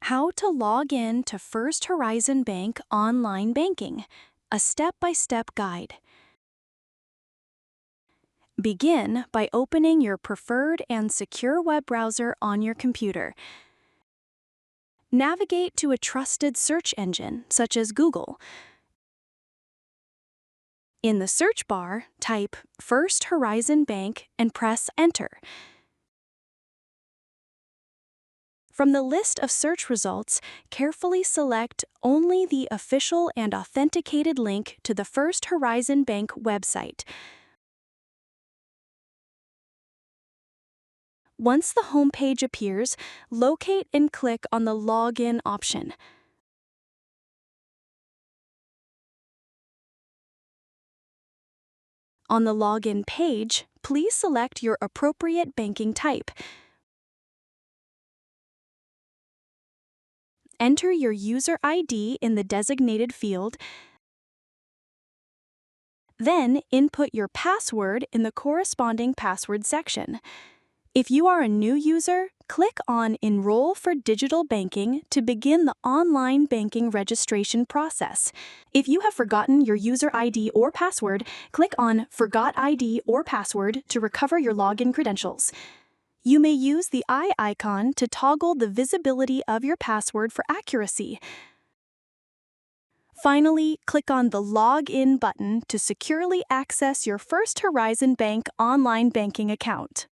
How to log in to First Horizon Bank online banking, a step-by-step guide. Begin by opening your preferred and secure web browser on your computer. Navigate to a trusted search engine, such as Google. In the search bar, type First Horizon Bank and press Enter. From the list of search results, carefully select only the official and authenticated link to the First Horizon Bank website. Once the home page appears, locate and click on the Login option. On the Login page, please select your appropriate banking type. Enter your user ID in the designated field. Then input your password in the corresponding password section. If you are a new user, click on Enroll for Digital Banking to begin the online banking registration process. If you have forgotten your user ID or password, click on Forgot ID or Password to recover your login credentials. You may use the eye icon to toggle the visibility of your password for accuracy. Finally, click on the Log In button to securely access your First Horizon Bank online banking account.